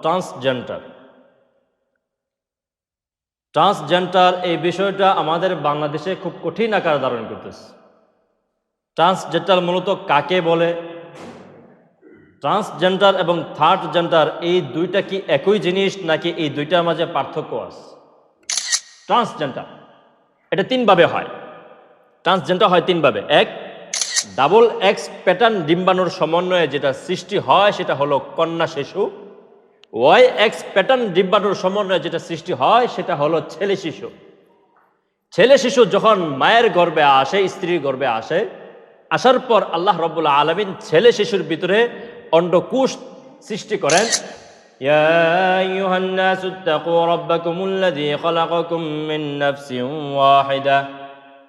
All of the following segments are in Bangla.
ট্রান্সজেন্ডার ট্রান্সজেন্ডার এই বিষয়টা আমাদের বাংলাদেশে খুব কঠিন আকার ধারণ করতেছে। ট্রান্সজেন্ডার মূলত কাকে বলে? ট্রান্সজেন্ডার এবং থার্ড জেন্ডার এই দুইটা কি একই জিনিস, নাকি এই দুইটার মাঝে পার্থক্য আছে? ট্রান্সজেন্ডার এটা তিনভাবে হয়। ট্রান্সজেন্ডার হয় তিনভাবে। এক, ডাবল এক্স প্যাটার্ন ডিম্বাণুর সমন্বয়ে যেটা সৃষ্টি হয় সেটা হলো কন্যা শিশু। ওয়াই এক্স প্যাটার্ন ডিম্বাণুর সমন্বয়ে যেটা সৃষ্টি হয় সেটা হলো ছেলে শিশু। ছেলে শিশু যখন মায়ের গর্ভে আসে, স্ত্রীর গর্ভে আসে, আসার পর আল্লাহ রাব্বুল আলামিন ছেলে শিশুর ভিতরে অন্ডকোষ সৃষ্টি করেন। ইয়া আইয়ুহান নাসু ইত্তাকু রাব্বাকুমুল্লাযী খালাকাকুম মিন নাফসিন ওয়াহিদা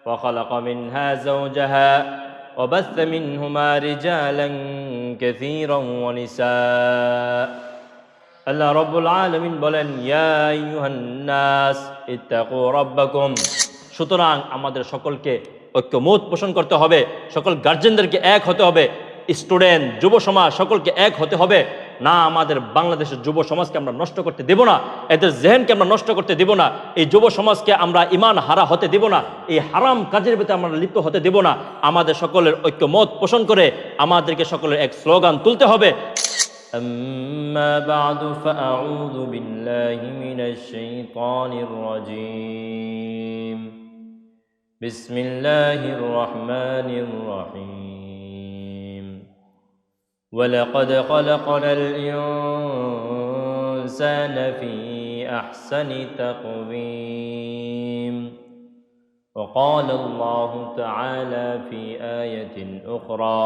ওয়া খালাকা মিনহা যাওজাহা ওয়া বাসসা মিনহুমা রিজালান কাসীরান ওয়া নিসা। আল্লাহ রাব্বুল আলামিন বলেন, ইয়া আইয়ুহান নাস ইত্তাকু রাব্বাকুম। সুতরাং আমাদের সকলকে ঐক্যমত পোষণ করতে হবে, সকল গার্জেনদেরকে এক হতে হবে, স্টুডেন্ট, যুব সমাজ সকলকে এক হতে হবে। না, আমাদের বাংলাদেশের যুব সমাজকে আমরা নষ্ট করতে দেব না, এদের জেহেনকে আমরা নষ্ট করতে দেব না, এই যুব সমাজকে আমরা ঈমান হারা হতে দেব না, এই হারাম কাজের ভিতরে আমরা লিপ্ত হতে দেব না। আমাদের সকলের ঐক্যমত পোষণ করে আমাদেরকে সকলের এক স্লোগান তুলতে হবে। أما بعد فأعوذ بالله من الشيطان الرجيم بسم الله الرحمن الرحيم ولقد خلقنا الإنسان في أحسن تقويم وقال الله تعالى في آية أخرى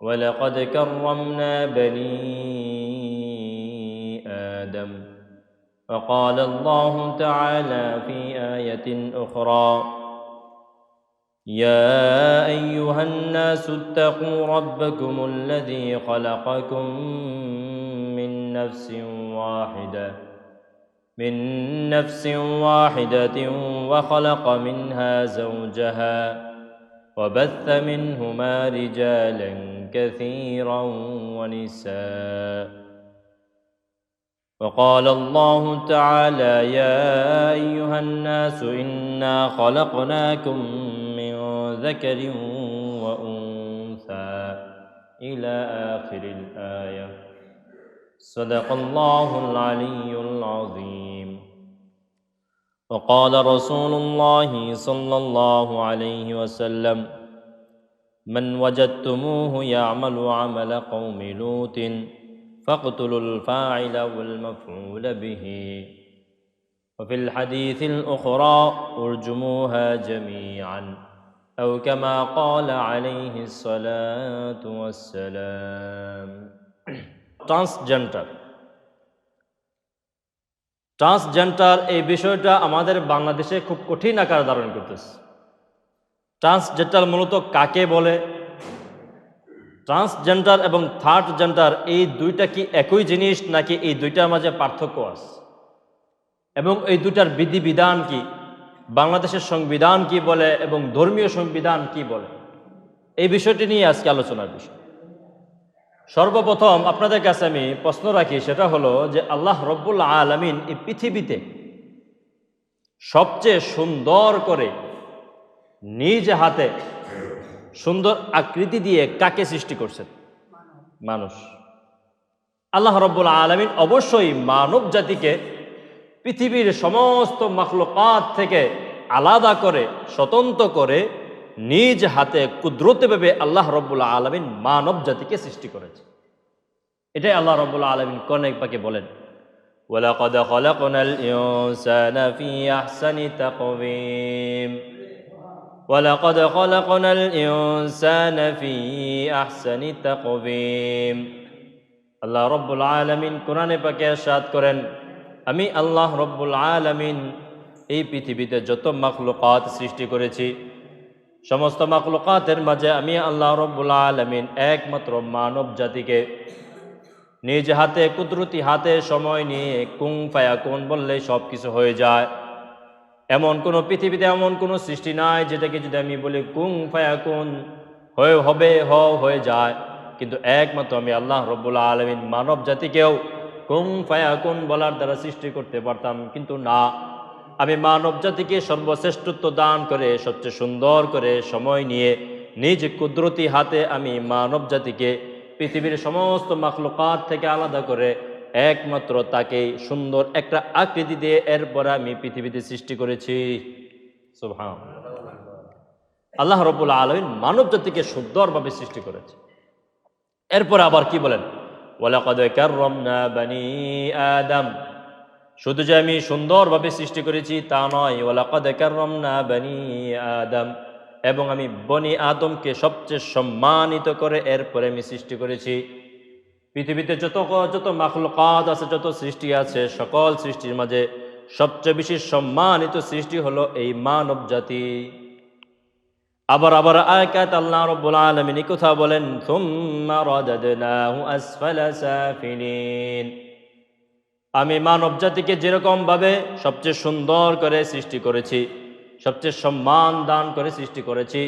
ولقد كرمنا بني آدم وقال الله تعالى في آية أخرى يا أيها الناس اتقوا ربكم الذي خلقكم من نفس واحدة وخلق منها زوجها وبث منهما رجالا كثيرا ونساء وقال الله تعالى يا أيها الناس إنا خلقناكم من ذكر وأنثى إلى آخر الآية صدق الله العلي العظيم وقال رسول الله صلى الله عليه وسلم من وجدتموه يعمل عمل قوم لوط فاقتلوا الفاعل والمفعول به وفي الحديث الأخرى ارجموها جميعا أو كما قال عليه الصلاة والسلام ট্রান্সজেন্ডার এই বিষয়টা আমাদের বাংলাদেশে খুব কঠিন আকার ধারণ করতেছে। ট্রান্সজেন্ডার মূলত কাকে বলে? ট্রান্সজেন্ডার এবং থার্ড জেন্ডার এই দুইটা কি একই জিনিস, নাকি এই দুইটার মাঝে পার্থক্য আছে? এবং এই দুইটার বিধিবিধান কি, বাংলাদেশের সংবিধান কি বলে এবং ধর্মীয় সংবিধান কি বলে, এই বিষয়টি নিয়ে আজকে আলোচনার বিষয়। সর্বপ্রথম আপনাদের কাছে আমি প্রশ্ন রাখি, সেটা হলো যে আল্লাহ রব্বুল আলামিন এই পৃথিবীতে সবচেয়ে সুন্দর করে নিজ হাতে সুন্দর আকৃতি দিয়ে কাকে সৃষ্টি করছেন? মানুষ। আল্লাহ রব্বুল আলামিন অবশ্যই মানব জাতিকে পৃথিবীর সমস্ত মাখলুকাত থেকে আলাদা করে, স্বতন্ত্র করে নিজ হাতে কুদরতিভাবে আল্লাহ রব্বুল আলামিন মানব জাতিকে সৃষ্টি করেছে। এটাই আল্লাহ রব্বুল আলামিন কোরআনে পাকে বলেন, ওয়ালাকাদ খালাকনাল ইনসানা ফি আহসানি তাকওয়িম ওয়ালাকাদ খালাকনাল ইনসানা ফি আহসানি তাকওয়িম। আল্লাহ রব্বুল আলামিন কোরআনে পাকে ইরশাদ করেন, আমি আল্লাহ রব্বুল আলামিন এই পৃথিবীতে যত মাখলুকাত সৃষ্টি করেছি, সমস্ত মাখলুকাতের মাঝে আমি আল্লাহ রব্বুল আলামিন একমাত্র মানব জাতিকে নিজ হাতে কুদরতি হাতে সময় নিয়ে কুং ফায়াকুন বললে সব কিছু হয়ে যায়। এমন কোনো পৃথিবীতে এমন কোনো সৃষ্টি নাই যেটাকে যদি আমি বলি কুং ফায়াকুন হয়ে যায়, কিন্তু একমাত্র আমি আল্লাহ রব্বুল আলামিন মানব জাতিকেও কুন ফায়াকুন বলার দ্বারা সৃষ্টি করতে পারতাম, কিন্তু না, আমি মানব জাতিকে সর্বশ্রেষ্ঠত্ব দান করে সবচেয়ে সুন্দর করে সময় নিয়ে নিজ কুদরতি হাতে আমি মানব জাতিকে পৃথিবীর সমস্ত মাখলুকাত থেকে আলাদা করে একমাত্র তাকে সুন্দর একটা আকৃতি দিয়ে এরপরে আমি পৃথিবীতে সৃষ্টি করেছি। সুবহানাল্লাহ। আল্লাহ রাব্বুল আলামিন মানব জাতিকে সুন্দরভাবে সৃষ্টি করেছে। এরপরে আবার কি বলেন? ওয়ালাকাদ কাররামনা বানি আদম। শুধু যে আমি সুন্দরভাবে সৃষ্টি করেছি তা নয়, ওয়ালাকাদ কাররামনা বানি আদম, এবং আমি বনি আদমকে সবচেয়ে সম্মানিত করে এরপরে আমি সৃষ্টি করেছি। পৃথিবীতে যত মাখলুকাত আছে, যত সৃষ্টি আছে, সকল সৃষ্টির মাঝে সবচেয়ে বেশি সম্মানিত সৃষ্টি হলো এই মানব জাতি। আবার আয়াত আল্লাহ রাব্বুল আলামিন এই কথা বলেন, সুম্মা রাদাদনাহু আসফালা সাফিলিন। আমি মানব জাতিকে যেরকম ভাবে সবচেয়ে সুন্দর করে সৃষ্টি করেছি, সবচেয়ে সম্মান দান করে সৃষ্টি করেছি,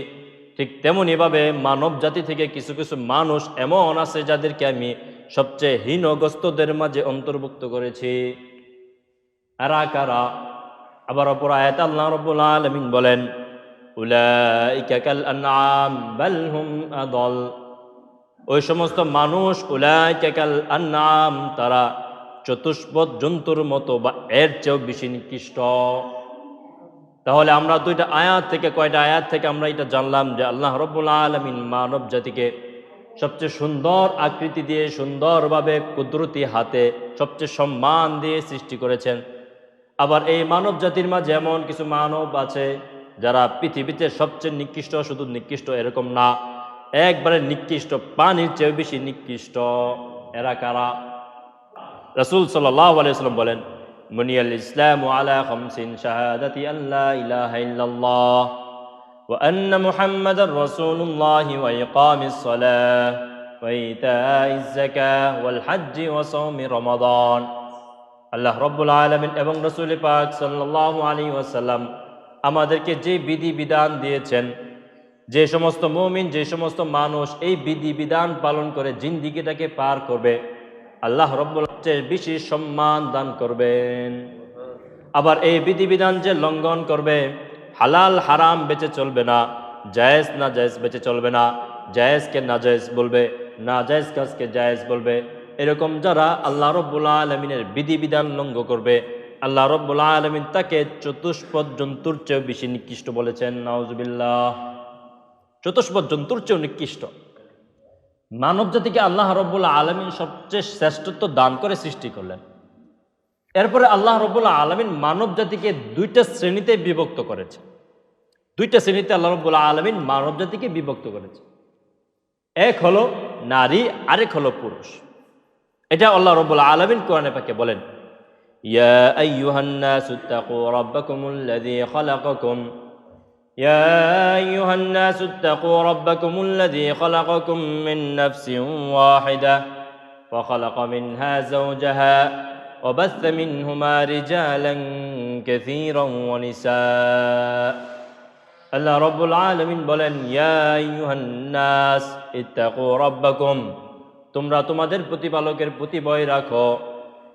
ঠিক তেমনি ভাবে মানব জাতি থেকে কিছু কিছু মানুষ এমন আছে যাদেরকে আমি সবচেয়ে হীনগ্রস্তদের মাঝে অন্তর্ভুক্ত করেছি। এরা কারা? আবার অপর আয়াত আল্লাহ রাব্বুল আলামিন বলেন, উলাইকা কাল আনআম বাল হুম আদল। ওই সমস্ত মানুষ, উলাইকা কাল আনআম, তারা চতুষ্পদ জন্তুর মতো বা এর চেয়েও বেশি নিকৃষ্ট। তাহলে আমরা দুইটা আয়াত থেকে, কয়টা আয়াত থেকে আমরা এটা জানলাম যে আল্লাহ রাব্বুল আলামিন মানব জাতিকে সবচেয়ে সুন্দর আকৃতি দিয়ে, সুন্দরভাবে কুদরতি হাতে সবচেয়ে সম্মান দিয়ে সৃষ্টি করেছেন। আবার এই মানব জাতির মাঝে এমন কিছু মানব আছে যারা পৃথিবীতে সবচেয়ে নিকৃষ্ট, শুধু নিকৃষ্ট এরকম না, একবারে নিকৃষ্ট, পানির চেয়ে বেশি নিকৃষ্ট। এরা কারা? রাসূল সাল্লাল্লাহু আলাইহি ওয়াসাল্লাম বলেন, বুনিয়াল ইসলামু আলা খামসিন শাহাদাতি আল্লা ইলাহা ইল্লাল্লাহ ওয়া আন্না মুহাম্মাদার রাসূলুল্লাহ ওয়া ইকামিস সালাহ ওয়া ইতাইজ যাকাহ ওয়াল হজ্জ ওয়া সাওমি রমাদান। আল্লাহ রাব্বুল আলামিন এবং রাসূল পাক সাল্লাল্লাহু আলাইহি ওয়াসাল্লাম আমাদেরকে যে বিধি বিধান দিয়েছেন, যে সমস্ত মুমিন, যে সমস্ত মানুষ এই বিধি বিধান পালন করে জিন্দেগিটাকে পার করবে, আল্লাহ রাব্বুল চেয়ে বেশি সম্মান দান করবেন। আবার এই বিধিবিধান যে লঙ্ঘন করবে, হালাল হারাম বেঁচে চলবে না, জায়েজ না জায়েজ বেঁচে চলবে না, জায়েজকে না জায়েজ বলবে, না জায়েজ কাজকে জায়েজ বলবে, এরকম যারা আল্লাহ রাব্বুল আলামিনের বিধিবিধান লঙ্ঘন করবে, আল্লাহ রাব্বুল আলামিন তাকে চতুষ্পদ জন্তুর চেয়ে বেশি নিকৃষ্ট বলেছেন। নাউজুবিল্লাহ। চতুষ্পদ জন্তুর চেয়ে নিকৃষ্ট। মানব জাতিকে আল্লাহ রাব্বুল আলামিন সবচেয়ে শ্রেষ্ঠত্ব দান করে সৃষ্টি করলেন। এরপরে আল্লাহ রাব্বুল আলামিন মানব জাতিকে দুইটা শ্রেণীতে বিভক্ত করেছে। দুইটা শ্রেণীতে আল্লাহ রাব্বুল আলামিন মানব জাতিকে বিভক্ত করেছে। এক হলো নারী, আরেক হলো পুরুষ। এটা আল্লাহ রাব্বুল আলামিন কোরআনে পাকে বলেন, ইয়া আইয়ুহান নাসু তাকু রাব্বাকুমুল্লাযী খালাকাকুম يا أيها الناس اتقوا ربكم الذي خلقكم من نفس واحدة وخلق منها زوجها وبث منهما رجالا كثيرا ونساء। আল্লাহ রাব্বুল আলামিন বলেন, ইয়া আইয়ুহান নাস ইত্তাকু রাব্বাকুম, তোমরা তোমাদের প্রতিপালকের প্রতি ভয় রাখো।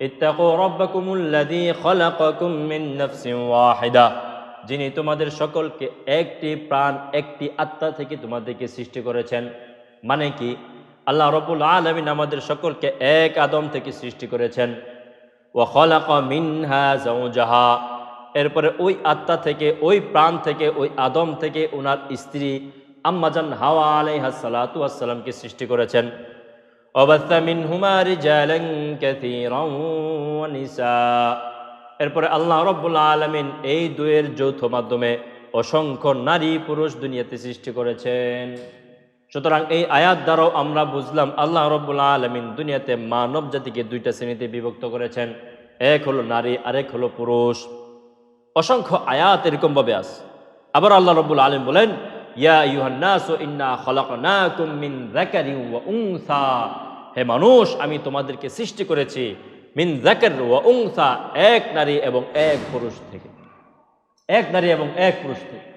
ইত্তাকু রাব্বাকুমুল্লাযী খালাকাকুম মিন নাফসিন ওয়াহিদা, যিনি তোমাদের সকলকে একটি প্রাণ, একটি আত্মা থেকে তোমাদেরকে সৃষ্টি করেছেন। মানে কি? আল্লাহ রাব্বুল আলামিন আমাদের সকলকে এক আদম থেকে সৃষ্টি করেছেন। ওয়া খালাকা মিনহা যাওজাহা, এরপরে ওই আত্মা থেকে, ওই প্রাণ থেকে, ওই আদম থেকে ওনার স্ত্রী আম্মাজান হাওয়া আলাইহা সালাতু ওয়াস সালামকে সৃষ্টি করেছেন। ওয়াবাসা মিনহুমা রিজালান কাসীরান ওয়া নিসা, এরপরে আল্লাহ রাব্বুল আলামিন এই দুয়ের যৌথ মাধ্যমে অসংখ্য নারী পুরুষ দুনিয়াতে সৃষ্টি করেছেন। সুতরাং এই আয়াত দ্বারাও আমরা বুঝলাম আল্লাহ রাব্বুল আলামিন দুনিয়াতে মানব জাতিকে দুইটা শ্রেণীতে বিভক্ত করেছেন। এক হলো নারী, আরেক হলো পুরুষ। অসংখ্য আয়াত এরকম ভাবে আছে। আবার আল্লাহ রাব্বুল আলামিন বলেন, ইয়া আইয়ুহান নাসু ইন্না খালাকনাকুম মিন যাকারিন ওয়া উনসা, হে মানুষ, আমি তোমাদেরকে সৃষ্টি করেছি মিন যাকার ওয়া উনসা, এক নারী এবং এক পুরুষ থেকে, এক নারী এবং এক পুরুষ থেকে।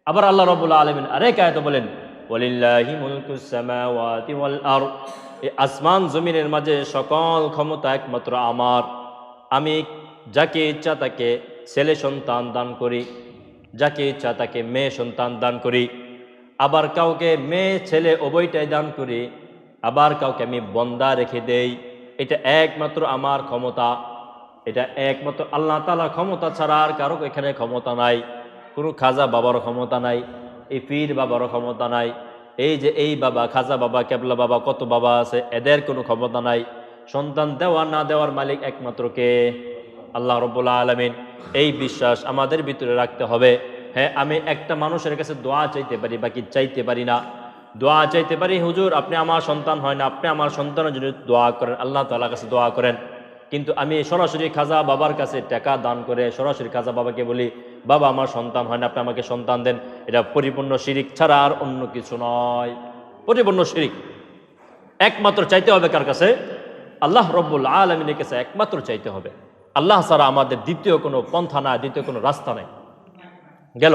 আবার আল্লাহ রাব্বুল আলামিন আরেক আয়াতে বলেন, ওয়ালিল্লাহি মুলকুস সামাওয়াতি ওয়াল আরদ এই আসমান জমিনের মাঝে সকল ক্ষমতা একমাত্র আমার। আমি যাকে ইচ্ছা তাকে ছেলে সন্তান দান করি, যাকে ইচ্ছা তাকে মেয়ে সন্তান দান করি, আবার কাউকে মেয়ে ছেলে উভয়টাই দান করি, আবার কাউকে আমি বন্দা রেখে দেই। এটা একমাত্র আমার ক্ষমতা, এটা একমাত্র আল্লাহ তাআলার ক্ষমতা ছাড়া আর কারো এখানে ক্ষমতা নাই। কোনো খাজা বাবারও ক্ষমতা নাই, এই পীর বাবারও ক্ষমতা নাই, এই যে এই বাবা খাজা বাবা কেবলা বাবা কত বাবা আছে, এদের কোনো ক্ষমতা নাই। সন্তান দেওয়া না দেওয়ার মালিক একমাত্র কে? আল্লাহ রাব্বুল আলামিন। এই বিশ্বাস আমাদের ভিতরে রাখতে হবে। হ্যাঁ, আমি একটা মানুষের কাছে দোয়া চাইতে পারি, বাকি চাইতে পারি না। দোয়া চাইতে পারি, হুজুর আপনি আমার সন্তান হয় না, আপনি আমার সন্তানের জন্য দোয়া করেন, আল্লাহ তাআলার কাছে দোয়া করেন। কিন্তু আমি সরাসরি খাজা বাবার কাছে টাকা দান করে সরাসরি খাজা বাবাকে বলি, বাবা আমার সন্তান হয় না, আপনি আমাকে সন্তান দেন, এটা পরিপূর্ণ শিরিক ছাড়া আর অন্য কিছু নয়, পরিপূর্ণ শিরিক। একমাত্র চাইতে হবে কার কাছে? আল্লাহ রাব্বুল আলামিনের কাছে একমাত্র চাইতে হবে। আল্লাহ ছাড়া আমাদের দ্বিতীয় কোনো পন্থা নাই, দ্বিতীয় কোনো রাস্তা নাই। গেল।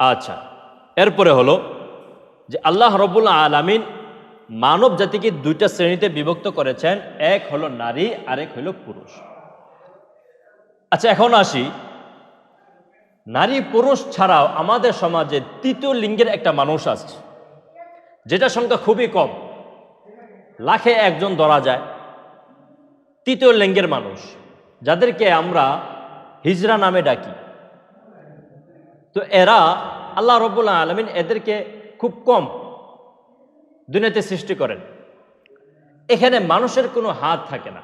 আচ্ছা, এরপরে হলো যে আল্লাহ রাব্বুল আলামিন মানব জাতিকে দুইটা শ্রেণীতে বিভক্ত করেছেন, এক হলো নারী, আরেক হলো পুরুষ। আচ্ছা, এখন আসি, নারী পুরুষ ছাড়াও আমাদের সমাজে তৃতীয় লিঙ্গের একটা মানুষ আছে, যেটা সংখ্যা খুবই কম, লাখে একজন ধরা যায়। তৃতীয় লিঙ্গের মানুষ, যাদেরকে আমরা হিজড়া নামে ডাকি। তো এরা আল্লাহ রাব্বুল আলামিন এদেরকে খুব কম দুনিয়াতে সৃষ্টি করেন। এখানে মানুষের কোনো হাত থাকে না।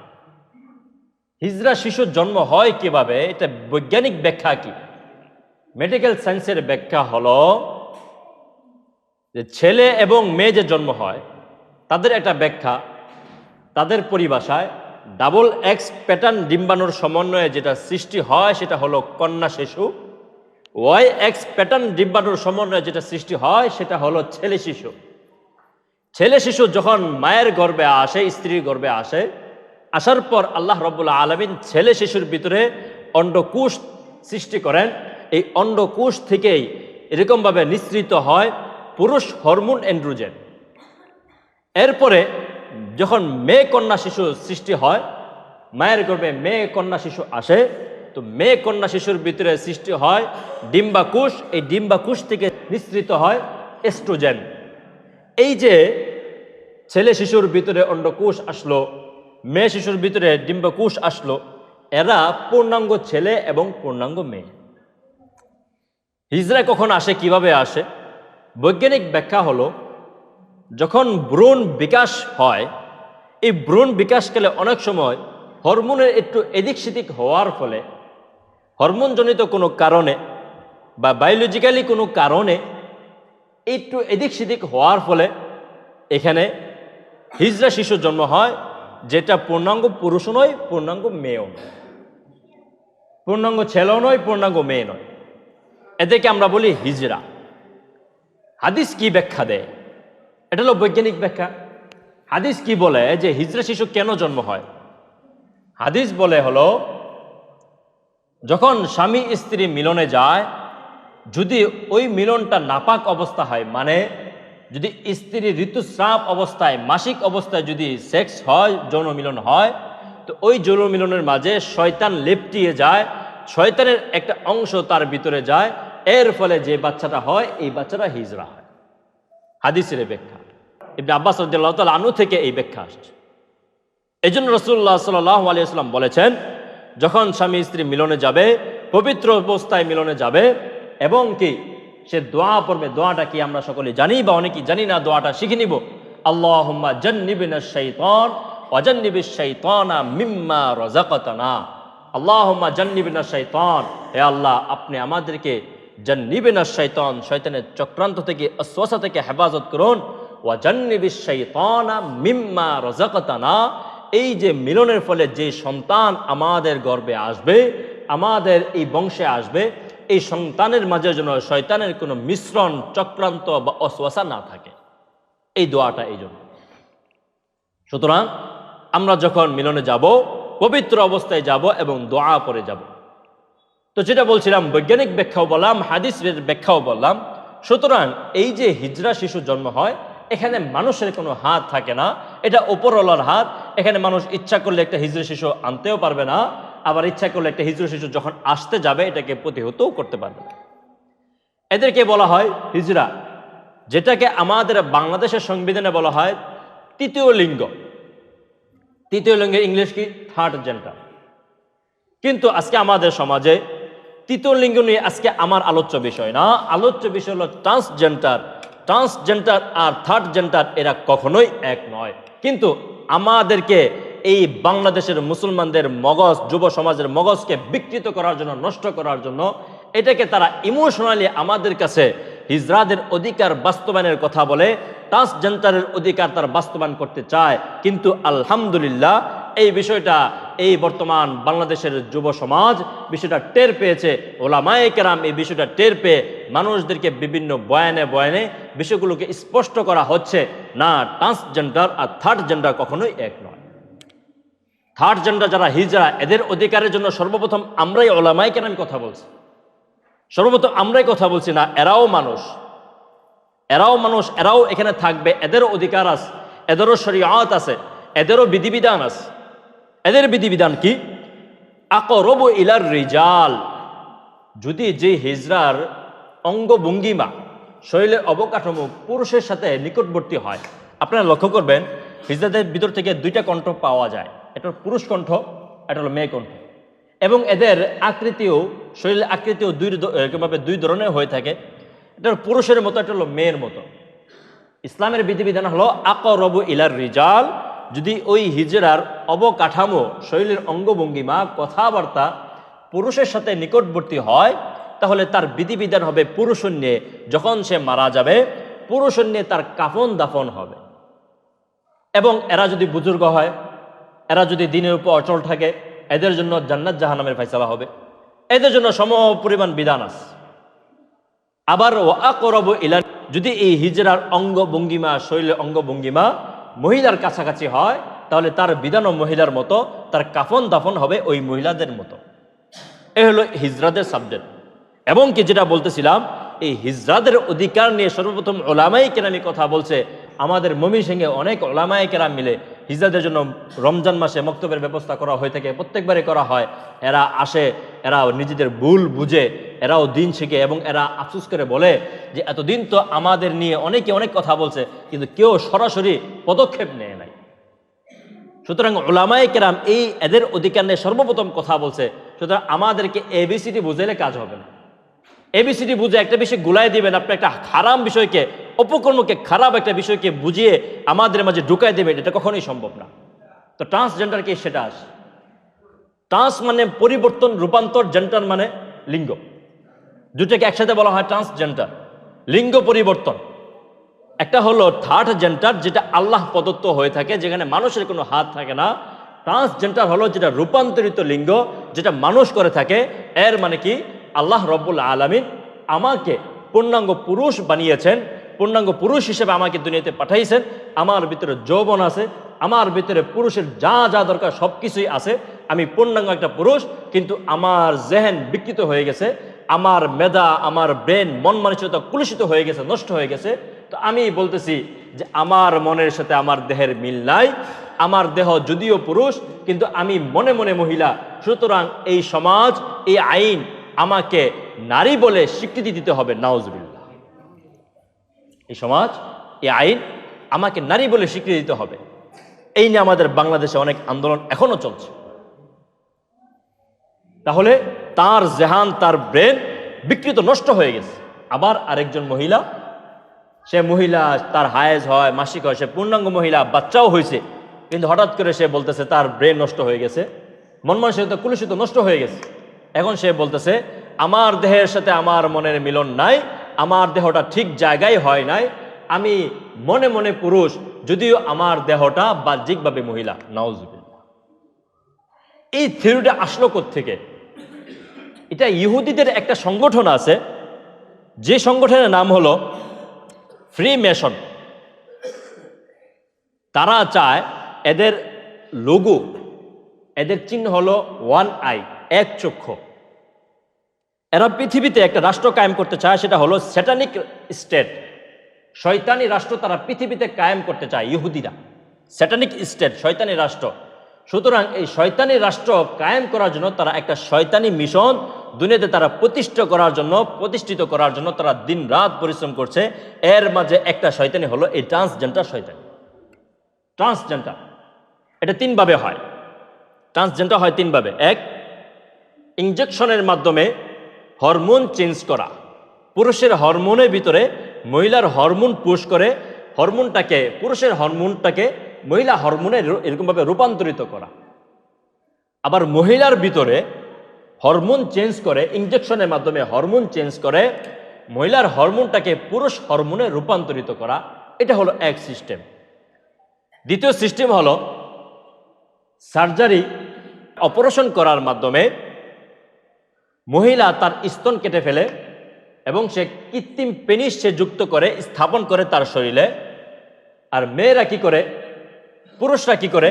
হিজড়া শিশুর জন্ম হয় কিভাবে, এটা বৈজ্ঞানিক ব্যাখ্যা কি? মেডিকেল সায়েন্সের ব্যাখ্যা হলো যে ছেলে এবং মেয়ে যে জন্ম হয় তাদের একটা ব্যাখ্যা, তাদের পরিভাষায় ডাবল এক্স প্যাটার্ন ডিম্বাণুর সমন্বয়ে যেটা সৃষ্টি হয় সেটা হলো কন্যা শিশু, ওয়াই এক্স প্যাটার্ন ডিম্বাণুর সমন্বয়ে যেটা সৃষ্টি হয় সেটা হলো ছেলে শিশু। ছেলে শিশু যখন মায়ের গর্ভে আসে, স্ত্রীর গর্ভে আসে, আসার পর আল্লাহ রাব্বুল আলামিন ছেলে শিশুর ভিতরে অন্ডকোষ সৃষ্টি করেন। এই অন্ডকোষ থেকেই এরকমভাবে নিঃসৃত হয় পুরুষ হরমোন অ্যান্ড্রোজেন। এরপরে যখন মেয়ে কন্যা শিশু সৃষ্টি হয়, মায়ের গর্ভে মেয়ে কন্যা শিশু আসে, তো মেয়ে কন্যা শিশুর ভিতরে সৃষ্টি হয় ডিম্বাকোষ। এই ডিম্বাকোষ থেকে নিঃসৃত হয় এস্ট্রোজেন। এই যে ছেলে শিশুর ভিতরে অন্ডকোষ আসলো, মেয়ে শিশুর ভিতরে ডিম্বাকোষ আসলো, এরা পূর্ণাঙ্গ ছেলে এবং পূর্ণাঙ্গ মেয়ে। হিজড়া কখন আসে, কিভাবে আসে? বৈজ্ঞানিক ব্যাখ্যা হলো, যখন ভ্রূণ বিকাশ হয়, এই ভ্রূণ বিকাশকালে অনেক সময় হরমোনের একটু এদিক সেদিক হওয়ার ফলে, হরমোনজনিত কোনো কারণে বা বায়োলজিক্যালি কোনো কারণে একটু এদিক সেদিক হওয়ার ফলে এখানে হিজড়া শিশুর জন্ম হয়, যেটা পূর্ণাঙ্গ পুরুষও নয়, পূর্ণাঙ্গ মেয়েও নয়, পূর্ণাঙ্গ ছেলেও নয়, পূর্ণাঙ্গ মেয়ে নয়। এদেরকে আমরা বলি হিজড়া। হাদিস কি ব্যাখ্যা দেয়? এটা হলো বৈজ্ঞানিক ব্যাখ্যা। হাদিস কি বলে যে হিজড়া শিশু কেন জন্ম হয়? হাদিস বলে হলো, যখন স্বামী স্ত্রী মিলনে যায়, যদি ওই মিলনটা নাপাক অবস্থা হয়, মানে যদি স্ত্রী ঋতুস্রাব অবস্থায়, মাসিক অবস্থায় যদি সেক্স হয়, যৌন মিলন হয়, তো ওই যৌন মিলনের মাঝে শয়তান লেপটিয়ে যায়, শয়তানের একটা অংশ তার ভিতরে যায়, এর ফলে যে বাচ্চাটা হয় এই বাচ্চাটা হিজড়া হয়। হাদিসের ব্যাখ্যা ইবনে আব্বাস রাদিয়াল্লাহু তাআলা আনহু থেকে এই ব্যাখ্যা আসছে। এই জন্য রাসূলুল্লাহ সাল্লাল্লাহু আলাইহি ওয়াসাল্লাম বলেছেন, যখন স্বামী স্ত্রী মিলনে যাবে, পবিত্র অবস্থায় মিলনে যাবে, এবং কি সে দোয়া পড়বে। দোয়াটা কি আমরা সকলে জানি বা অনেকেই জানি না, দোয়াটা শিখে নিব। আল্লাহুম্মা জান্নিবনা শাইতান ওয়া জান্নিবিশ শাইতানা মিম্মা রাযাকাতানা। আল্লাহুম্মা জান্নিবনা শাইতান, হে আল্লাহ আপনি আমাদেরকে জান্নিবনা শাইতান, শয়তানের চক্রান্ত থেকে, ওয়াসওয়াসা থেকে হেফাজত করুন। ওয়া জান্নিবিশ শাইতানা মিম্মা রাযাকাতানা, এই যে মিলনের ফলে যে সন্তান আমাদের গর্ভে আসবে, আমাদের এই বংশে আসবে, এই সন্তানের মাঝে যেন শয়তানের কোনো মিশ্রণ, চক্রান্ত বা ওয়াসওয়াসা না থাকে। এই দোয়াটা এই জন্য। সুতরাং আমরা যখন মিলনে যাব, পবিত্র অবস্থায় যাব এবং দোয়া পড়ে যাব। তো যেটা বলছিলাম, বৈজ্ঞানিক ব্যাখ্যাও বললাম, হাদিসের ব্যাখ্যাও বললাম। সুতরাং এই যে হিজড়া শিশু জন্ম হয়, এখানে মানুষের কোনো হাত থাকে না, এটা ওপরওয়ালার হাত। এখানে মানুষ ইচ্ছা করলে একটা হিজড়া শিশু আনতেও পারবে না, আবার ইচ্ছা করলে একটা হিজড়া শিশু যখন আসতে যাবে এটাকে প্রতিহতও করতে পারবে না। এদেরকে বলা হয় হিজড়া, যেটাকে আমাদের বাংলাদেশের সংবিধানে বলা হয় তৃতীয় লিঙ্গ। তৃতীয় লিঙ্গের ইংলিশ কি? Third gender. কিন্তু আজকে আমাদের সমাজে তৃতীয় লিঙ্গ নিয়ে আজকে আমার আলোচ্য বিষয় না, আলোচ্য বিষয় হলো ট্রান্সজেন্ডার। ট্রান্সজেন্ডার আর থার্ড জেন্ডার এরা কখনোই এক নয়। কিন্তু আমাদেরকে এই বাংলাদেশের মুসলমানদের মগজ, যুব সমাজের মগজকে বিকৃত করার জন্য, নষ্ট করার জন্য এটাকে তারা ইমোশনালি আমাদের কাছে হিজড়াদের অধিকার বাস্তবায়নের কথা বলে, ট্রান্সজেন্ডারের অধিকার তারা বাস্তবায়ন করতে চায়। কিন্তু আলহামদুলিল্লাহ এই বিষয়টা, এই বর্তমান বাংলাদেশের যুব সমাজ বিষয়টা টের পেয়েছে। ওলামায়ে কেরাম এই বিষয়টা টের পেয়ে মানুষদেরকে বিভিন্ন বয়ানে বয়ানে বিষয়গুলোকে স্পষ্ট করা হচ্ছে, না ট্রান্সজেন্ডার আর থার্ড জেন্ডার কখনোই এক নয়। থার্ড জেন্ডার যারা হিজড়া, এদের অধিকারের জন্য সর্বপ্রথম আমরাই ওলামায়ে কেরাম কথা বলছি, সর্বপ্রথম আমরাই কথা বলছি না। এরাও মানুষ, এরাও মানুষ, এরাও এখানে থাকবে, এদেরও অধিকার আছে, এদেরও শরীয়ত আছে, এদেরও বিধিবিধান আছে। এদের বিধিবিধান কি? আকরবু ইলার রিজাল, যদি যে হিজড়ার অঙ্গভঙ্গিমা, শরীরের অবকাঠামো পুরুষের সাথে নিকটবর্তী হয়। আপনারা লক্ষ্য করবেন হিজড়াদের ভিতর থেকে দুইটা কণ্ঠ পাওয়া যায়, এটা হলো পুরুষ কণ্ঠ, এটা হলো মেয়ে কণ্ঠ। এবং এদের আকৃতিও, শরীরের আকৃতিও দুই ধরনের হয়ে থাকে। এটা হলো পুরুষের মতো, এটা হলো মেয়ের মতো। ইসলামের বিধিবিধান হলো আকরবু ইলার রিজাল, যদি ওই হিজড়ার অবকাঠামো, শরীরের অঙ্গভঙ্গিমা, কথাবার্তা পুরুষের সাথে নিকটবর্তী হয়, তাহলে তার বিধিবিধান হবে পুরুষ নিয়ে যখন সে মারা যাবে, পুরুষ নিয়ে তার কাফন দাফন হবে। এবং এরা যদি বুজুর্গ হয়, এরা যদি দিনের উপর অচল থাকে, এদের জন্য জান্নাত জাহান্নামের ফয়সালা হবে। এদের জন্য সম পরিমাণ বিধান আছে। আবার ও আকরবু ইলা, যদি এই হিজড়ার অঙ্গভঙ্গিমা, শরীরের অঙ্গভঙ্গিমা মহিলার কাছাকাছি হয়, তাহলে তার বিধানও মহিলার মতো, তার কাফন দাফন হবে ওই মহিলাদের মতো। এ হলো হিজড়াদের সাবজেক্ট। এবং কি যেটা বলতেছিলাম, এই হিজড়াদের অধিকার নিয়ে সর্বপ্রথম ওলামায়ে কেরামি কথা বলছে। আমাদের ময়মনসিংহে অনেক ওলামায়ে কেরাম মিলে হিজড়াদের জন্য রমজান মাসে মক্তবের ব্যবস্থা করা হয়ে থাকে, প্রত্যেকবারে করা হয়। এরা আসে, এরা নিজেদের ভুল বুঝে, এরাও দিন শিখে, এবং এরা আফসোস করে বলে যে এতদিন তো আমাদের নিয়ে অনেকে অনেক কথা বলছে, কিন্তু কেউ সরাসরি পদক্ষেপ নেয় নাই। সুতরাং ওলামায়ে কেরাম এই এদের অধিকার নিয়ে সর্বপ্রথম কথা বলছে। সুতরাং আমাদেরকে এবিসিডি বুঝাইলে কাজ হবে না। এবিসিডি বুঝে একটা বিষয় গুলাই দিবেন, আপনি একটা খারাপ বিষয়কে, অপকর্মকে, খারাপ একটা বিষয়কে বুঝিয়ে আমাদের মাঝে ঢুকাই দেবেন, এটা কখনোই সম্ভব না। তো ট্রান্সজেন্ডার কি? সেটা আসে। ট্রান্স মানে পরিবর্তন, রূপান্তর, জেন্ডার মানে লিঙ্গ। দুটাকে একসাথে বলা হয় ট্রান্সজেন্ডার, লিঙ্গ পরিবর্তন। একটা হলো থার্ড জেন্ডার, যেটা আল্লাহ প্রদত্ত হয়ে থাকে, যেখানে মানুষের কোনো হাত থাকে না। ট্রান্সজেন্ডার হলো যেটা রূপান্তরিত লিঙ্গ, যেটা মানুষ করে থাকে। এর মানে কি? আল্লাহ রব্বুল আলামিন আমাকে পূর্ণাঙ্গ পুরুষ বানিয়েছেন, পূর্ণাঙ্গ পুরুষ হিসেবে আমাকে দুনিয়াতে পাঠাইছেন। আমার ভিতরে যৌবন আছে, আমার ভিতরে পুরুষের যা যা দরকার সব কিছুই আছে। আমি পূর্ণাঙ্গ একটা পুরুষ, কিন্তু আমার জেহেন বিকৃত হয়ে গেছে, আমার মেধা, আমার ব্রেন, মন মানসিকতা কুলুষিত হয়ে গেছে, নষ্ট হয়ে গেছে। তো আমি বলতেছি যে আমার মনের সাথে আমার দেহের মিল নাই। আমার দেহ যদিও পুরুষ, কিন্তু আমি মনে মনে মহিলা। সুতরাং এই সমাজ, এই আইন আমাকে নারী বলে স্বীকৃতি দিতে হবে। নাউজুবিল্লাহ। এই সমাজ, এই আইন আমাকে নারী বলে স্বীকৃতি দিতে হবে। এই নিয়ে আমাদের বাংলাদেশে অনেক আন্দোলন এখনো চলছে। তাহলে তার জেহান, তার ব্রেন বিকৃত, নষ্ট হয়ে গেছে। আবার আরেকজন মহিলা, সে মহিলা, তার হায়েজ হয়, মাসিক হয়, সে পূর্ণাঙ্গ মহিলা, বাচ্চাও হয়েছে, কিন্তু হঠাৎ করে সে বলতেছে তার ব্রেন নষ্ট হয়ে গেছে, মন মানসিকতা কুলুষিত, নষ্ট হয়ে গেছে। এখন সে বলতেছে আমার দেহের সাথে আমার মনের মিলন নাই, আমার দেহটা ঠিক জায়গায় হয় নাই, আমি মনে মনে পুরুষ, যদিও আমার দেহটা বাহ্যিকভাবে মহিলা। নাউজুবিল্লাহ। এই থিওরিটা আসলো কোত্থেকে? এটা ইহুদিদের একটা সংগঠন আছে, যে সংগঠনের নাম হলো ফ্রি মেশন। তারা চায় এদের লোগো, এদের চিহ্ন হলো ওয়ান আই, এক চক্ষু। এরা পৃথিবীতে একটা রাষ্ট্র কায়েম করতে চায়, সেটা হলো স্যাটানিক স্টেট, শয়তানি রাষ্ট্র তারা পৃথিবীতে কায়েম করতে চায়, ইহুদিরা, স্যাটানিক স্টেট, শয়তানি রাষ্ট্র। সুতরাং এই শয়তানি রাষ্ট্র কায়েম করার জন্য তারা একটা শয়তানি মিশন দুনিয়াতে তারা প্রতিষ্ঠিত করার জন্য তারা দিন রাত পরিশ্রম করছে। এর মাঝে একটা শয়তানি হলো এই ট্রান্সজেন্ডার শয়তানি। ট্রান্সজেন্ডার এটা তিনভাবে হয়। ট্রান্সজেন্ডার হয় তিনভাবে। এক, ইনজেকশনের মাধ্যমে হরমোন চেঞ্জ করা, পুরুষের হরমোনের ভিতরে মহিলার হরমোন পুশ করে পুরুষের হরমোনটাকে মহিলা হরমোনে এরকমভাবে রূপান্তরিত করা। আবার মহিলার ভিতরে হরমোন চেঞ্জ করে, ইনজেকশনের মাধ্যমে হরমোন চেঞ্জ করে মহিলার হরমোনটাকে পুরুষ হরমোনে রূপান্তরিত করা। এটা হলো এক সিস্টেম। দ্বিতীয় সিস্টেম হলো সার্জারি, অপারেশন করার মাধ্যমে মহিলা তার স্তন কেটে ফেলে এবং সে কৃত্রিম পেনিস সে যুক্ত করে স্থাপন করে তার শরীরে। আর মেয়েরা কি করে, পুরুষরা কি করে,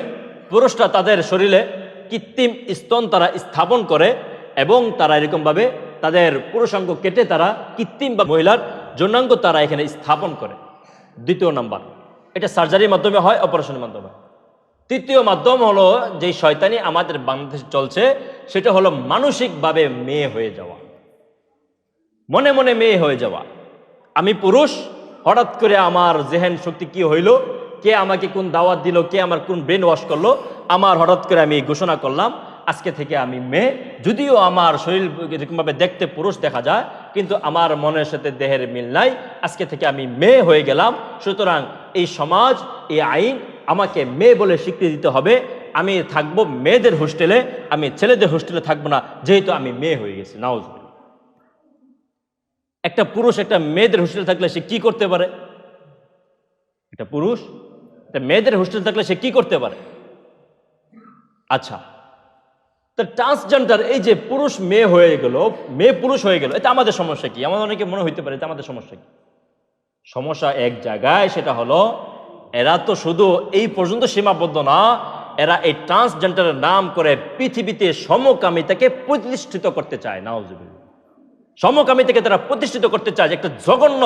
পুরুষরা তাদের শরীরে কৃত্রিম স্তন তারা স্থাপন করে এবং তারা এরকমভাবে তাদের পুরুষাঙ্গ কেটে তারা কৃত্রিম বা মহিলার যৌনাঙ্গ তারা এখানে স্থাপন করে। দ্বিতীয় নাম্বার, এটা সার্জারির মাধ্যমে হয়, অপারেশনের মাধ্যমে। তৃতীয় মাধ্যম হলো যে শয়তানি আমাদের বাংলাদেশে চলছে, সেটা হলো মানসিকভাবে মেয়ে হয়ে যাওয়া, মনে মনে মেয়ে হয়ে যাওয়া। আমি পুরুষ, হঠাৎ করে আমার জেহেন শক্তি কি হইল, কে আমাকে কোন দাওয়াত দিল, কে আমার কোন ব্রেন ওয়াশ করলো, আমার হঠাৎ করে আমি ঘোষণা করলাম আজকে থেকে আমি মেয়ে। যদিও আমার শরীর এরকমভাবে দেখতে পুরুষ দেখা যায়, কিন্তু আমার মনের সাথে দেহের মিল নাই, আজকে থেকে আমি মেয়ে হয়ে গেলাম। সুতরাং এই সমাজ, এই আইন আমাকে মেয়ে বলে স্বীকৃতি দিতে হবে। আমি থাকবো মেয়েদের হোস্টেলে, আমি ছেলেদের হোস্টেলে থাকবো না, যেহেতু আমি মেয়ে হয়ে গেছি। নাউজুবিল্লাহ। একটা পুরুষ একটা মেয়েদের হোস্টেলে থাকলে সে কি করতে পারে? একটা পুরুষ একটা মেয়েদের হোস্টেলে থাকলে সে কি করতে পারে? আচ্ছা, তো ট্রান্সজেন্ডার, এই যে পুরুষ মেয়ে হয়ে গেল, মেয়ে পুরুষ হয়ে গেল, এটা আমাদের সমস্যা কি? আমাদের অনেকে মনে হইতে পারে এটা আমাদের সমস্যা কি? সমস্যা এক জায়গায়, সেটা হলো এরা তো শুধু এই পর্যন্ত সীমাবদ্ধ না, এরা এই ট্রান্সজেন্ডারের নাম করে পৃথিবীতে সমকামিতাকে প্রতিষ্ঠিত করতে চায়। নাউজুবিল্লাহ। সমকামিতাকে তারা প্রতিষ্ঠিত করতে চায়, যে একটা জঘন্য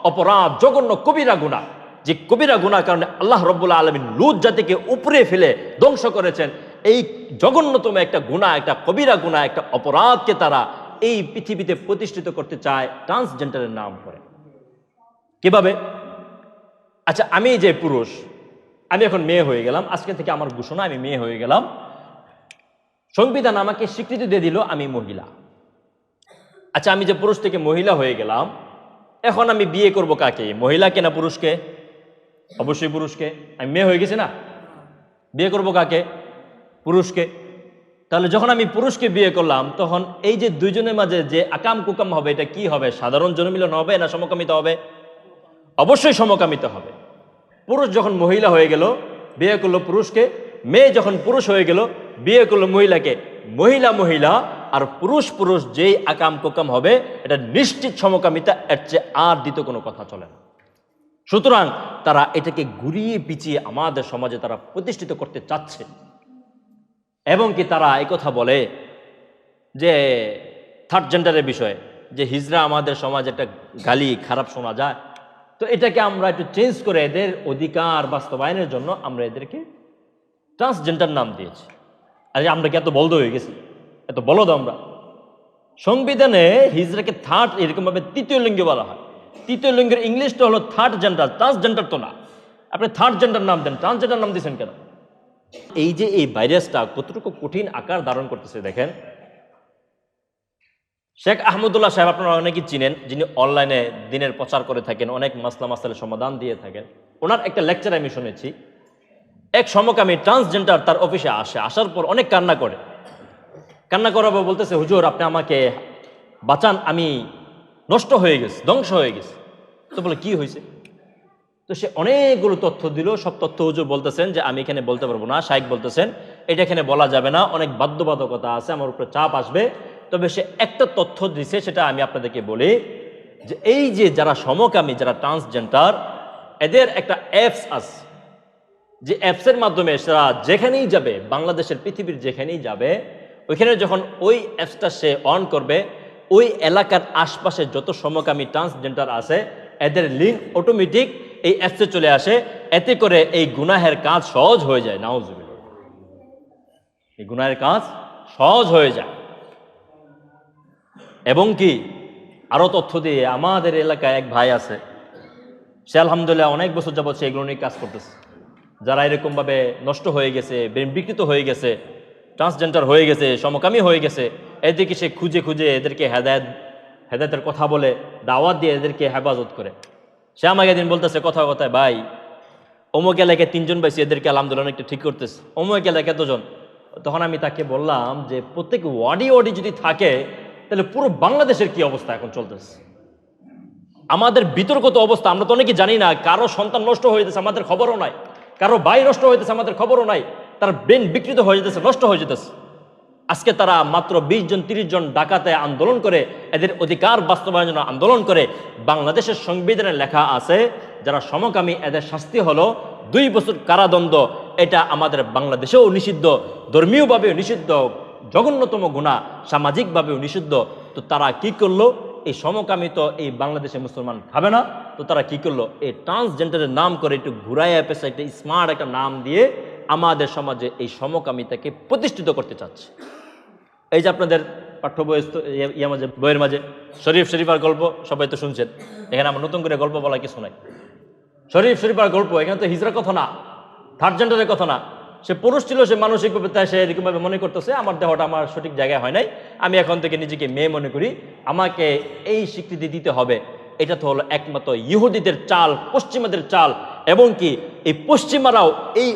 অপরাধ, জঘন্য কবিরা গুনাহ, যে কবিরা গুনাহ কারণে আল্লাহ রাব্বুল আলামিন লূত জাতিকে উপরে ফেলে ধ্বংস করেছেন। এই জঘন্যতম একটা গুনাহ, একটা কবিরা গুনাহ, একটা অপরাধকে তারা এই পৃথিবীতে প্রতিষ্ঠিত করতে চায় ট্রান্সজেন্ডারের নাম করে। কিভাবে? আচ্ছা, আমি যে পুরুষ, আমি এখন মেয়ে হয়ে গেলাম, আজকে থেকে আমার ঘোষণা আমি মেয়ে হয়ে গেলাম, সংবিধান আমাকে স্বীকৃতি দিয়ে দিল আমি মহিলা। আচ্ছা, আমি যে পুরুষ থেকে মহিলা হয়ে গেলাম, এখন আমি বিয়ে করব কাকে? মহিলাকে না পুরুষকে? অবশ্যই পুরুষকে। আমি মেয়ে হয়ে গেছি না, বিয়ে করব কাকে? পুরুষকে। তাহলে যখন আমি পুরুষকে বিয়ে করলাম, তখন এই যে দুইজনের মাঝে যে আকাম কুকাম হবে, এটা কি হবে? সাধারণ জনমিলন হবে না সমকামিতা হবে? অবশ্যই সমকামিতা হবে। পুরুষ যখন মহিলা হয়ে গেল, বিয়ে করলো পুরুষকে, মেয়ে যখন পুরুষ হয়ে গেল, বিয়ে করলো মহিলাকে, মহিলা মহিলা আর পুরুষ পুরুষ যেই আকাম কোকাম হবে, এটা নিশ্চিত সমকামিতা, এর চেয়ে আর দ্বিতীয় কোনো কথা চলে না। সুতরাং তারা এটাকে ঘুরিয়ে পিছিয়ে আমাদের সমাজে তারা প্রতিষ্ঠিত করতে চাচ্ছে। এবং কি তারা এই কথা বলে যে থার্ড জেন্ডারের বিষয়ে, যে হিজড়া আমাদের সমাজে একটা গালি খারাপ শোনা যায়, তো এটাকে আমরা একটু চেঞ্জ করে এদের অধিকার বাস্তবায়নের জন্য আমরা এদেরকে ট্রান্সজেন্ডার নাম দিয়েছি। আর আমরা কি এত বলদ হয়ে গেছি? এত বলদ আমরা? সংবিধানে হিজড়াকে থার্ড, এরকমভাবে তৃতীয় লিঙ্গ বলা হয়। তৃতীয় লিঙ্গের ইংলিশটা হলো থার্ড জেন্ডার, ট্রান্সজেন্ডার তো না। আপনি থার্ড জেন্ডার নাম দেন, ট্রান্সজেন্ডার নাম দিয়েছেন কেন? এই যে এই ভাইরাসটা কতটুকু কঠিন আকার ধারণ করতেছে দেখেন। শেখ আহমদুল্লাহ সাহেব আপনারা অনেকেই চিনেন, যিনি অনলাইনে দিনের প্রচার করে থাকেন, অনেক মাসলা মাসালের সমাধান দিয়ে থাকেন। ওনার একটা লেকচার আমি শুনেছি। এক সমকামী ট্রান্সজেন্ডার তার অফিসে আসার পর অনেক কান্না করে, কান্না করার পর বলতেছে, হুজুর আপনি আমাকে বাঁচান, আমি নষ্ট হয়ে গেছি, ধ্বংস হয়ে গেছি। তো বলে কি হয়েছে? তো সে অনেকগুলো তথ্য দিল। সব তথ্য হুজুর বলতেছেন যে আমি এখানে বলতে পারবো না। শাইখ বলতেছেন এটা এখানে বলা যাবে না, অনেক বাধ্যবাধকতা আছে, আমার উপরে চাপ আসবে। তবে সে একটা তথ্য দিছে, সেটা আমি আপনাদেরকে বলি, যে এই যে যারা সমকামী, যারা ট্রান্সজেন্ডার, এদের একটা অ্যাপস আছে, যে অ্যাপসের মাধ্যমে সেরা যেখানেই যাবে, বাংলাদেশের পৃথিবীর যেখানেই যাবে, ওইখানে যখন ওই অ্যাপসটা সে অন করবে, ওই এলাকার আশপাশে যত সমকামী ট্রান্সজেন্ডার আছে এদের লিঙ্ক অটোমেটিক এই অ্যাপসে চলে আসে, এতে করে এই গুনাহের কাজ সহজ হয়ে যায়। নাউজুবিল্লাহ, এই গুনাহের কাজ সহজ হয়ে যায়। এবং কি আরো তথ্য দিয়ে, আমাদের এলাকায় এক ভাই আছে, সে আলহামদুলিল্লাহ অনেক বছর যাবত সে এগুলো নিয়ে কাজ করতেছে। যারা এরকম ভাবে নষ্ট হয়ে গেছে, বিকৃত হয়ে গেছে, ট্রান্সজেন্ডার হয়ে গেছে, সমকামী হয়ে গেছে, এদিকে সে খুঁজে খুঁজে এদেরকে হেদায়েতের কথা বলে, দাওয়াত দিয়ে এদেরকে হেফাজত করে। সে আমাকে একদিন বলতেছে কথা কথায়, ভাই অমুক এলাকায় 3 জন পাইছি, এদেরকে আলহামদুলিল্লাহ একটু ঠিক করতেছে, অমুক এলাকায় এতজন। তখন আমি তাকে বললাম যে প্রত্যেক ওয়ার্ডি যদি থাকে তাহলে পুরো বাংলাদেশের কি অবস্থা এখন চলতেছে। আমাদের বিতর্কত অবস্থা আমরা তো অনেকে জানি না। কারো সন্তান নষ্ট হয়ে যেতেছে, আমাদের খবরও নাই। কারো ভাই নষ্ট হয়ে যেতেছে, আমাদের খবরও নাই। তার ব্রেন বিকৃত হয়ে যেতেছে, নষ্ট হয়ে যেতেছে। আজকে তারা মাত্র 20 জন 30 জন ডাকাতে আন্দোলন করে, এদের অধিকার বাস্তবায়নের জন্য আন্দোলন করে। বাংলাদেশের সংবিধানে লেখা আছে যারা সমকামী এদের শাস্তি হলো 2 বছর কারাদণ্ড। এটা আমাদের বাংলাদেশেও নিষিদ্ধ, ধর্মীয়ভাবেও নিষিদ্ধ, জঘন্যতম গুনাহ, সামাজিকভাবেও নিষিদ্ধ। তো তারা কি করলো? এই সমকামী তো এই বাংলাদেশে মুসলমান খাবে না, তো তারা কি করলো? এই ট্রান্সজেন্ডারের নাম করে একটু ঘুরাইয়া পেশা একটা স্মার্ট একটা নাম দিয়ে আমাদের সমাজে এই সমকামিতাকে প্রতিষ্ঠিত করতে চাচ্ছে। এই যে আপনাদের পাঠ্য বইয়ের মাঝে শরীফার গল্প সবাই তো শুনছেন। এখানে আমার নতুন করে গল্প বলা কিছু নাই। শরীফার গল্প, এখানে তো হিজড়ার কথা না, থার্ড জেন্ডারের কথা না। সে পুরুষ ছিল, সে মানসিকভাবে তাই সে এরকমভাবে মনে করতেছে আমার দেহটা আমার সঠিক জায়গায় হয় নাই, আমি এখন থেকে নিজেকে মেয়ে মনে করি, আমাকে এই স্বীকৃতি দিতে হবে। এটা তো হলো একমাত্র ইহুদিদের চাল, পশ্চিমাদের চাল। এবং কি এই পশ্চিমারাও এই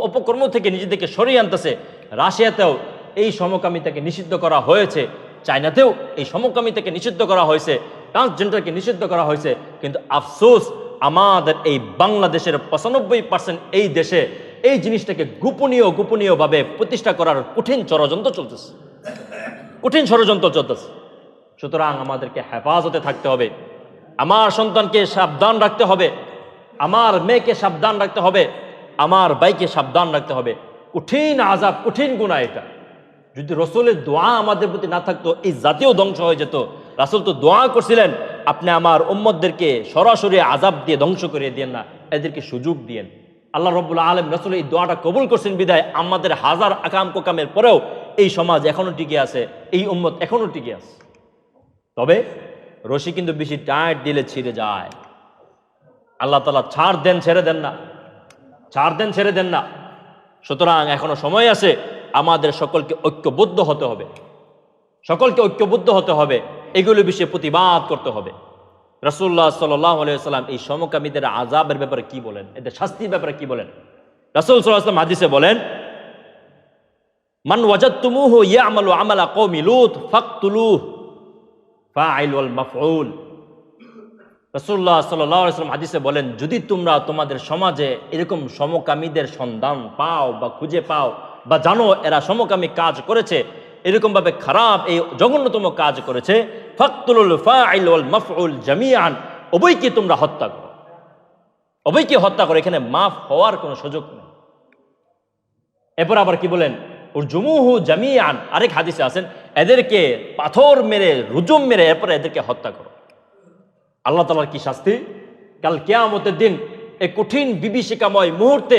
অপকর্ম থেকে নিজেদেরকে সরিয়ে আনতেছে। রাশিয়াতেও এই সমকামিতাকে নিষিদ্ধ করা হয়েছে, চায়নাতেও এই সমকামিতাকে নিষিদ্ধ করা হয়েছে, ট্রান্সজেন্ডারকে নিষিদ্ধ করা হয়েছে। কিন্তু আফসোস, আমাদের এই বাংলাদেশের 95% এই দেশে এই জিনিসটাকে গোপনীয়ভাবে প্রতিষ্ঠা করার কঠিন ষড়যন্ত্র চলতেছে, কঠিন ষড়যন্ত্র চলতেছে। সুতরাং আমাদেরকে হেফাজতে থাকতে হবে, আমার সন্তানকে সাবধান রাখতে হবে, আমার মেয়েকে সাবধান রাখতে হবে, আমার ভাইকে সাবধান রাখতে হবে। কঠিন আযাব, কঠিন গুনাহ এটা। যদি রাসূলের দোয়া আমাদের প্রতি না থাকতো, এই জাতীয় ধ্বংস হয়ে যেত। রাসূল তো দোয়া করছিলেন, আপনি আমার উম্মতদেরকে সরাসরি আযাব দিয়ে ধ্বংস করে দিয়েন না, এদেরকে সুযোগ দিয়েন। আল্লাহ রাব্বুল আলামিন রাসূল এই দোয়াটা কবুল করছেন বিদায় আমাদের হাজার আকাম কোকামের পরেও এই সমাজ এখনো টিকে আছে, এই উম্মত এখনো টিকে আছে। তবে রশি কিন্তু বেশি টাইট দিলে ছিঁড়ে যায়। আল্লাহ তাআলা ছাড় দেন, ছেড়ে দেন না, ছাড় দেন, ছেড়ে দেন না। সুতরাং এখনো সময় আছে, আমাদের সকলকে ঐক্যবদ্ধ হতে হবে, সকলকে ঐক্যবদ্ধ হতে হবে, এগুলো বিষয়ে প্রতিবাদ করতে হবে। রাসূলুল্লাহ সাল্লাল্লাহু আলাইহি ওয়াসাল্লাম এই সমকামীদের আযাবের ব্যাপারে কি বলেন, এদের শাস্তির ব্যাপারে কি বলেন? রাসূল সাল্লাল্লাহু আলাইহি ওয়াসাল্লাম হাদিসে বলেন, মান ওয়াজাদতুমুহু ইয়ামালু আমালা কওমি লূত ফাকতুলুহু, ফাইল ওয়াল মাফউল। রাসূলুল্লাহ সাল্লাল্লাহু আলাইহি ওয়াসাল্লাম হাদিসে বলেন, যদি তোমরা তোমাদের সমাজে এরকম সমকামীদের সন্ধান পাও বা খুঁজে পাও বা জানো এরা সমকামী কাজ করেছে, এরকমভাবে খারাপ এই জঘন্যতম কাজ করেছে, ফাকতুলুল ফাইল ওয়াল মাফউল জামিআন, উভয়কে তোমরা হত্যা করো, উভয়কে হত্যা করো। এখানে মাফ হওয়ার কোনো সুযোগ নেই। এরপর আবার কি বলেন? উরজুমুহু জামিআন, আরেক হাদিসে আছেন, এদেরকে পাথর মেরে, রুজুম মেরে এরপরে এদেরকে হত্যা করো। আল্লাহ তাআলার কি শাস্তি! কাল কিয়ামতের দিন এই কঠিন বিভীষিকাময় মুহূর্তে,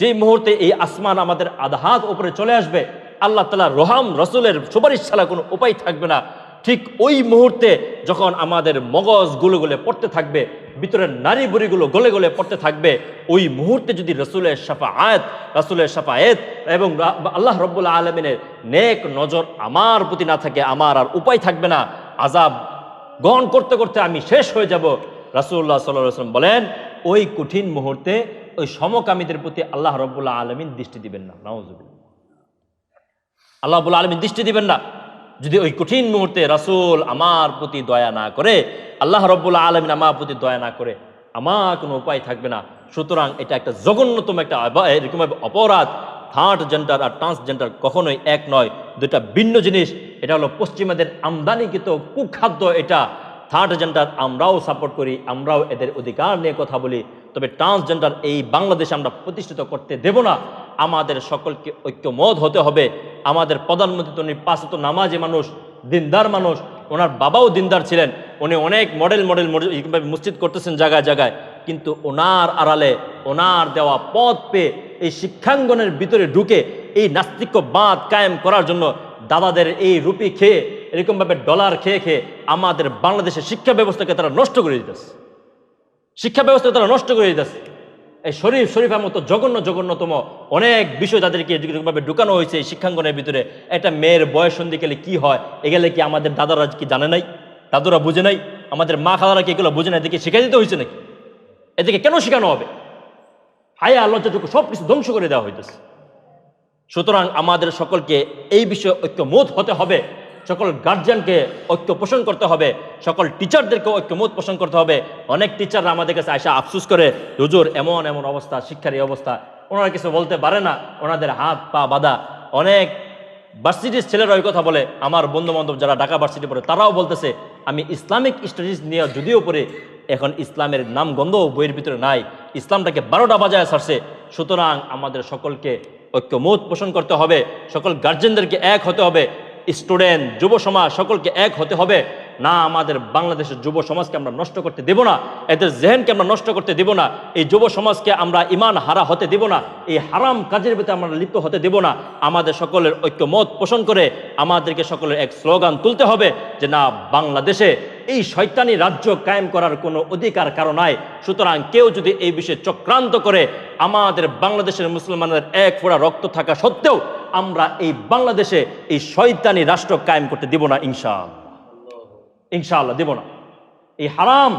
যে মুহূর্তে এই আসমান আমাদের আধা হাত উপরে চলে আসবে, আল্লাহ তাআলা রহম রসুলের সুপারিশ ছাড়া কোনো উপায় থাকবে না। ঠিক ওই মুহূর্তে যখন আমাদের মগজ গুলো গলে পড়তে থাকবে, ভিতরের নারী বুড়িগুলো গলে গলে পড়তে থাকবে, ওই মুহূর্তে যদি রাসূলের শাফাআত এবং আল্লাহ রাব্বুল আলামিনের নেক নজর আমার প্রতি না থাকে, আমার আর উপায় থাকবে না, আযাব গ্রহণ করতে করতে আমি শেষ হয়ে যাব। রাসূলুল্লাহ সাল্লাল্লাহু আলাইহি ওয়াসাল্লাম বলেন, ওই কঠিন মুহূর্তে ওই সমকামীদের প্রতি আল্লাহ রাব্বুল আলামিন দৃষ্টি দিবেন না। নাউযুবিল্লাহ, আল্লাহ রাব্বুল আলামিন দৃষ্টি দিবেন না। যদি ওই কঠিন মুহূর্তে রাসূল আমার প্রতি দয়া না করে, আল্লাহ রাব্বুল আলামিন আমার প্রতি দয়া না করে, আমার কোনো উপায় থাকবে না। সুতরাং এটা একটা জঘন্যতম একটা এরকম অপরাধ। থার্ড জেন্ডার আর ট্রান্সজেন্ডার কখনোই এক নয়, দুটা ভিন্ন জিনিস। এটা হলো পশ্চিমাদের আমদানিকৃত কুখাদ্য। এটা থার্ড জেন্ডার আমরাও সাপোর্ট করি, আমরাও এদের অধিকার নিয়ে কথা বলি। তবে ট্রান্সজেন্ডার এই বাংলাদেশে আমরা প্রতিষ্ঠিত করতে দেব না। আমাদের সকলকে ঐক্যমত হতে হবে। আমাদের প্রধানমন্ত্রী তো 5 ওয়াক্ত নামাজি মানুষ, দিনদার মানুষ, ওনার বাবাও দিনদার ছিলেন। উনি অনেক মডেল মসজিদ করতেছেন জায়গায় জায়গায়, কিন্তু ওনার আড়ালে ওনার দেওয়া পথ পেয়ে এই শিক্ষাঙ্গনের ভিতরে ঢুকে এই নাস্তিক্যবাদ কায়েম করার জন্য দাদাদের এই রুপি খেয়ে এরকমভাবে ডলার খেয়ে খেয়ে আমাদের বাংলাদেশের শিক্ষা ব্যবস্থাকে তারা নষ্ট করে দিতেছে, শিক্ষা ব্যবস্থাকে তারা নষ্ট করে দিতেছে। এই শরীফের মতো জঘন্যতম অনেক বিষয় তাদেরকে যেরকমভাবে ঢুকানো হয়েছে এই শিক্ষাঙ্গনের ভিতরে। একটা মেয়ের বয়স সন্ধি গেলে কি হয়, এগুলো কি আমাদের দাদারা কি জানে নাই, দাদুরা বুঝে নাই, আমাদের মা খালারা কি এগুলো বুঝে নাই, এদিকে শিখাই দিতে হয়েছে নাকি? এদিকে কেন শেখানো হবে? হায়া লজ্জাটুকু সব কিছু ধ্বংস করে দেওয়া হইতেছে। সুতরাং আমাদের সকলকে এই বিষয়ে ঐক্যমত হতে হবে, সকল গার্জিয়ানকে ঐক্য পোষণ করতে হবে, সকল টিচারদেরকে ঐক্যমত পোষণ করতে হবে। অনেক টিচাররা আমাদের কাছে আয়সা আফসোস করে, হুজুর এমন এমন অবস্থা, শিক্ষার এই অবস্থা, ওনারা কিছু বলতে পারে না, ওনাদের হাত পা বাঁধা। অনেক ভার্সিটির ছেলেরা ওই কথা বলে, আমার বন্ধু বান্ধব যারা ঢাকা ভার্সিটি পড়ে তারাও বলতেছে, আমি ইসলামিক স্টাডিজ নিয়ে যদিও পড়ে এখন ইসলামের নাম গন্ধ বইয়ের ভিতরে নাই, ইসলামটাকে 12টা বাজায় ছাড়ছে। সুতরাং আমাদের সকলকে ঐক্যমত পোষণ করতে হবে, সকল গার্জেনদেরকে এক হতে হবে, স্টুডেন্ট যুব সমাজ সকলকে এক হতে হবে। না, আমাদের বাংলাদেশের যুব সমাজকে আমরা নষ্ট করতে দেব না, এদের জেহেনকে আমরা নষ্ট করতে দেব না, এই যুব সমাজকে আমরা ইমান হারা হতে দেব না, এই হারাম কাজের ভিতরে আমরা লিপ্ত হতে দেব না। আমাদের সকলের ঐক্যমত পোষণ করে আমাদেরকে সকলের এক স্লোগান তুলতে হবে যে না, বাংলাদেশে এই শয়তানি রাজ্য কায়েম করার কোনো অধিকার কারো নাই। সুতরাং কেউ যদি এই বিষয়ে চক্রান্ত করে, আমাদের বাংলাদেশের মুসলমানদের এক ফোঁটা রক্ত থাকা সত্ত্বেও আমরা এই বাংলাদেশে এই শয়তানি রাষ্ট্র কায়েম করতে দিব না, ইনশাআল্লাহ দেব না। এই হারাম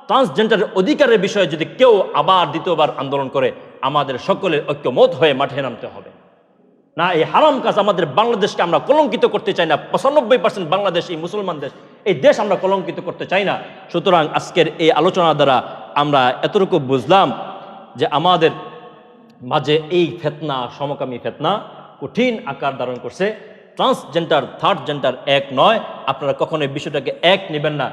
ট্রান্সজেন্ডারের অধিকারের বিষয়ে যদি কেউ আবার দ্বিতীয়বার আন্দোলন করে, আমাদের সকলের ঐক্যমত হয়ে মাঠে নামতে হবে। না, এই হারাম কাজ আমাদের বাংলাদেশকে আমরা কলঙ্কিত করতে চাই না। 95% বাংলাদেশ এই মুসলমান দেশ, এই দেশ আমরা কলঙ্কিত করতে চাই না। সুতরাং আজকের এই আলোচনা দ্বারা আমরা এতটুকু বুঝলাম যে আমাদের মাঝে এই ফিতনা, সমকামী ফিতনা কঠিন আকার ধারণ করছে। ট্রান্সজেন্ডার থার্ড জেন্ডার এক নয়, আপনারা কখনোই বিষয়টাকে এক নেবেন না।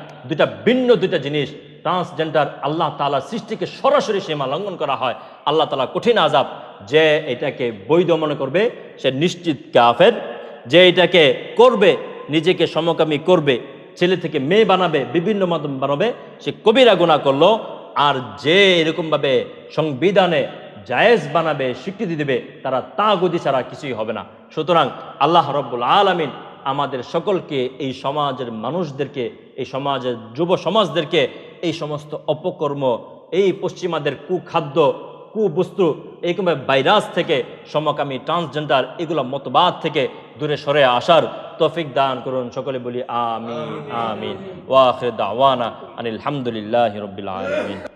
দুইটা জিনিস। ট্রান্সজেন্ডার আল্লাহ তাআলার সৃষ্টিকে সরাসরি সীমা লঙ্ঘন করা হয়, আল্লাহ তাআলা কঠিন আযাব। যে এটাকে বৈধ মনে করবে সে নিশ্চিত কাফের, যে এটাকে করবে, নিজেকে সমকামী করবে, ছেলে থেকে মেয়ে বানাবে, বিভিন্ন মাধ্যম বানাবে, সে কবিরা গুনাহ করলো। আর যে এরকমভাবে সংবিধানে জায়েজ বানাবে, স্বীকৃতি দেবে, তারা তাগুতি ছাড়া কিছুই হবে না। সুতরাং আল্লাহ রাব্বুল আলামিন আমাদের সকলকে, এই সমাজের মানুষদেরকে, এই সমাজের যুব সমাজদেরকে এই সমস্ত অপকর্ম, এই পশ্চিমাদের কুখাদ্য, কুবস্তু, এইরকমভাবে ভাইরাস থেকে, সমকামী, ট্রান্সজেন্ডার এগুলো মতবাদ থেকে দূরে সরে আসার তৌফিক দান করুন। সকলে বলি আমিন আমিন। ওয়া আখির দাওয়ানা আনিল হামদুলিল্লাহি রাব্বিল আলামিন।